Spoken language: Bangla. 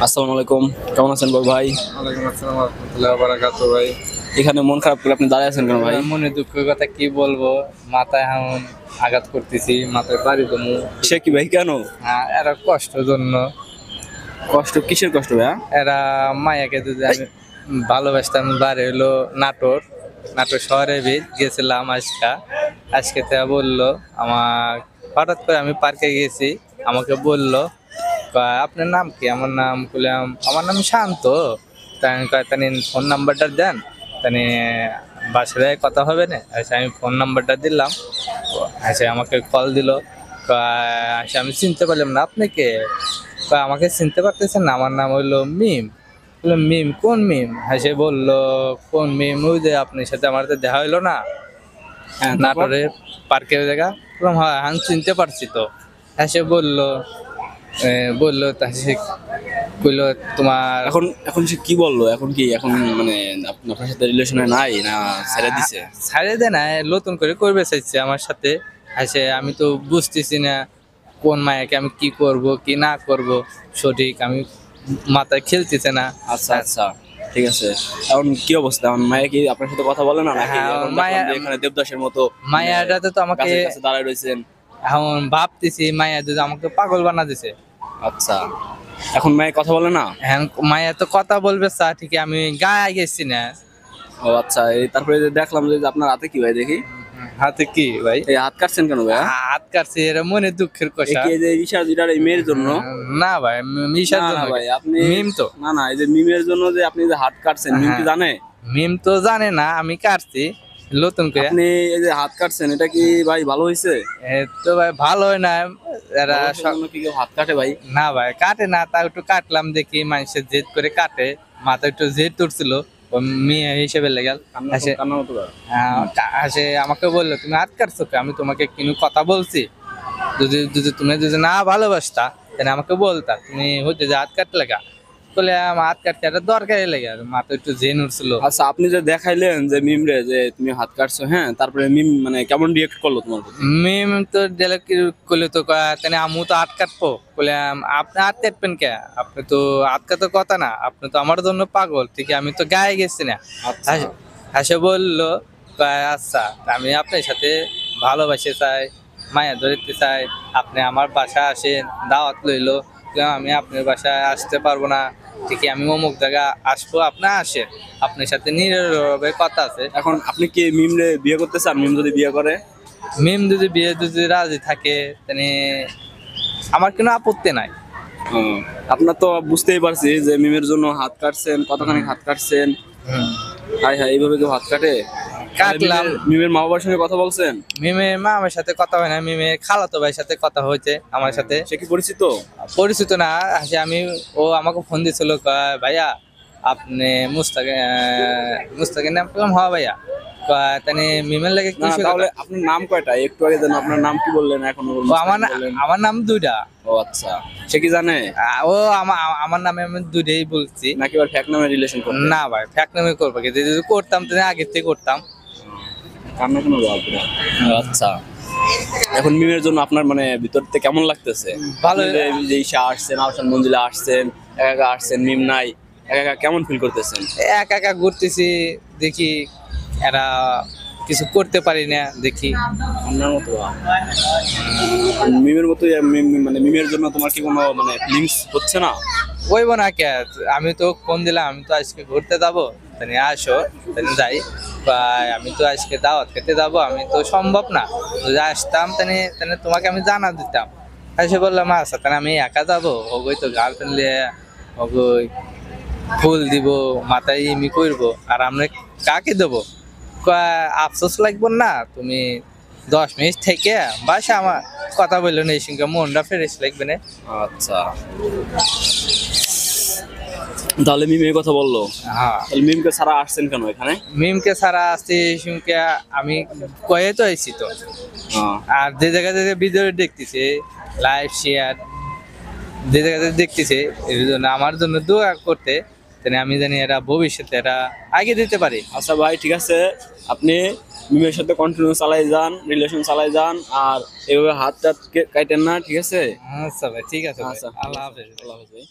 আসসালামু আলাইকুম, কেমন আছেন বড় ভাই? ওয়ালাইকুম আসসালাম ওয়া রাহমাতুল্লাহি ওয়া বারাকাতুহু ভাই। এখানে মন খারাপ করে আপনি দাঁড়িয়ে আছেন কেন ভাই? মনে দুঃখের কথা কি বলবো, মাথায় এখন আঘাত করতেছি, মাথায় বাড়ি দেবো। সে কি ভাই, কেন? এরা কষ্টের জন্য, কষ্ট কিসের কষ্ট ভাইয়া? এরা মায়াকে যদি আমি ভালোবাসতাম। বাড়ি হলো নাটোর, নাটোর শহরে গেছিলাম আজকে তা বললো আমার, হঠাৎ করে আমি পার্কে গেছি, আমাকে বললো আপনার নাম কি? আমার নাম বললাম আমার নাম শান্ত। তাই তানি ফোন নাম্বারটা দেন, তানি বাসায় কথা হবে না। আচ্ছা আমি ফোন নাম্বারটা দিলাম, আচ্ছা আমাকে কল দিল। আচ্ছা আমি চিনতে পারলাম না, আপনি কে? আমাকে চিনতে পারতেছেন না, আমার নাম হইলো মিম। বললাম মিম? কোন মিম? হ্যাঁ সে বললো কোন মিম? ওই যে আপনার সাথে আমার তো দেখা হইলো না নাটোরের পার্কের জায়গা। বললাম হ্যাঁ আমি চিনতে পারছি তো। হ্যাঁ সে বললো তা সে কইলো তোমার এখন এখন সে কি বললো? এখন কি এখন মানে আপনার সাথে রিলেশনে নাই না ছেড়ে দিছে? ছাড়ে দেয় না, নতুন করে করবে চাইছে আমার সাথে। আসে আমি তো বুঝতেছি না কোন মায়াকে আমি কি করব কি না করব, সঠিক আমি মাথায় খেলতেছে না। আচ্ছা আচ্ছা, ঠিক আছে। এখন কি অবস্থা? এখন মায়া কি আপনার সাথে কথা বলে না নাকি? হ্যাঁ, এখন মায়া দেখলাম যে এখানে দেবদাসের মতো মায়াটা তো আমাকে গাছের কাছে দাঁড়ায় রয়েছেন। এখন ভাবতেছি মায়া যদি আমাকে পাগল বানা দিছে। আচ্ছা, এখন মায়া কথা বলে না? এখন মায়া তো কথা বলবে চা ঠিকই, আমি গায়ে গেছি না। ও আচ্ছা, এই তারপরে যে দেখলাম যে আপনার হাতে কি ভাই দেখি? হাতে কি ভাই? এই হাত কাটছেন কেন ভাইয়া? হাত কাটছি, এরা মনে দুঃখের কথা। এই যে রিসার্চ এটার এই মেয়ের জন্য? না ভাই, মিশার না জন্য না ভাই, আপনি মিম তো না না, এই যে মিমের জন্য যে আপনি যে হাত কাটছেন, মিম কি জানে? মিম তো জানে না আমি কাটছি নতুন করে। আপনি এই যে হাত কাটছেন, এটা কি ভাই ভালো হয়েছে? তো ভাই ভালো হয় না, এরা মানুষের জন্য কি কেউ হাত কাটে ভাই? না ভাই কাটে না, তা একটু কাটলাম দেখি মানুষের জেদ করে কাটে, মাথা একটু জেদ তুলছিল ও মেয়ে হিসেবে লেগে কান্না মতো করে। আসে আমাকে বললো তুমি হাত কাটছো কে? আমি তোমাকে কিনু কথা বলছি, যদি যদি তুমি যদি না ভালোবাসতা তাহলে আমাকে বলতা, তুমি হইতে যে হাত কাটতে লাগা। বলে আমার হাত কাটতে একটা দরকারই লেগে, মাথা একটু জেন উঠছিল। আচ্ছা, আপনি যে দেখাইলেন যে মিম রে যে তুমি হাত কাটছো, হ্যাঁ, তারপরে মিম মানে কেমন রিয়েক্ট করলো তোমার প্রতি? মিম তো ডাইরেক্ট কইলে তো তাহলে আমু তো হাত কাটবো। বলে আপনি হাত কাটবেন কে? আপনি তো হাত কাটার কথা না, আপনি তো আমার জন্য পাগল, ঠিক আছে আমি তো গায়ে গেছি না। আচ্ছা হাসে বললো আচ্ছা আমি আপনার সাথে ভালোবাসে চাই, মায়া ধরতে চাই, আপনি আমার বাসায় আসেন, দাওয়াত লইলো। আমি আপনার বাসায় আসতে পারবো না, ঠিকই আমি অমুক জায়গা আসবো, আপনি আসেন, আপনার সাথে নীরবে কথা আছে। এখন আপনি কি মিম রে বিয়ে করতে চান? মিম যদি বিয়ে করে? মিম যদি বিয়ে যদি রাজি থাকে তাহলে আমার কোনো আপত্তি নাই। আপনার তো বুঝতেই পারছি যে মিমের জন্য হাত কাটছেন, কতখানি হাত কাটছেন। হাই হাই, এইভাবে কেউ হাত কাটে? কাটলাম। মিমের মা বাবার সঙ্গে কথা বলছেন? মিমের মা আমার সাথে কথা হয় না, মিমের খালাতো ভাইয়ের সাথে কথা হয়েছে আমার সাথে। সে কি পরিচিত? পরিচিত না, আসে আমি ও আমাকে ফোন দিয়েছিল ভাইয়া আপনি মুস্তাকের নাম পেলাম, হ্যাঁ ভাইয়া। তাহলে মিমের লাগে কি? তাহলে আপনার নাম কয়টা? একটু আগে যেন আপনার নাম কি বললেন, এখন আমার নাম দুইটা। ও আচ্ছা, সে কি জানে? ও আমার নামে আমি দুইটাই বলছি। নাকি আবার ফ্যাক নামে রিলেশন করতে? না ভাই ফ্যাক নামে করবো কি, যদি করতাম তাহলে আগের থেকে করতাম। কান্না কোনো আচ্ছা, এখন মিমের জন্য আপনার মানে ভিতর থেকে কেমন লাগতেছে? ভালো। যে ঈশা আসছেন, আহসান মঞ্জিলে আসছেন, একা একা আসছেন, মিম নাই, একা একা কেমন ফিল করতেছেন? একা একা ঘুরতেছি, দেখি এরা কিছু করতে পারি না, দেখি আপনার মতো মিমের মতো মানে মিমের জন্য তোমার কি কোনো মানে ফিলিংস হচ্ছে না? ওইব না কে? আমি তো ফোন দিলাম, আমি তো আজকে ঘুরতে যাবো, তাহলে আসো, তাহলে যাই। বা আমি তো আজকে দাওয়াত খেতে যাবো, আমি তো সম্ভব না, যদি আসতাম তাহলে তাহলে তোমাকে আমি জানা দিতাম। এসে বললাম আচ্ছা তাহলে আমি একা যাবো, ওগোই তো গার্লফ্রেন্ড নিয়ে ওগোই ফুল দিব, মাথায় ইমি করবো, আর আমরা কাকে দেবো? আফসোস লাগবো না, তুমি 10 মিনিট থেকে বাসা আমার কথা বললো না, এই সঙ্গে মনটা ফ্রেশ লাগবে না। আচ্ছা, তাহলে মিম এই কথা বললো? হ্যাঁ, তাহলে মিমকে ছাড়া আসছেন কেন এখানে? মিমকে ছাড়া আসছি সঙ্গে আমি কয়ে তো আইছি তো। আর যে জায়গাতে ভিডিও দেখতেছে লাইভ শেয়ার, যে জায়গাতে দেখতেছে এর জন্য আমার জন্য দোয়া করতে, তাহলে আমি জানি এরা ভবিষ্যতে এরা আগে দিতে পারি। আচ্ছা ভাই, ঠিক আছে, আপনি মিমের সাথে কন্টিনিউ চালাই যান, রিলেশন চালাই যান, আর এভাবে হাত টাত কাটেন না, ঠিক আছে? আচ্ছা ভাই, ঠিক আছে ভাই। আচ্ছা, আল্লাহ হাফেজ। আল্লাহ হাফেজ ভাই।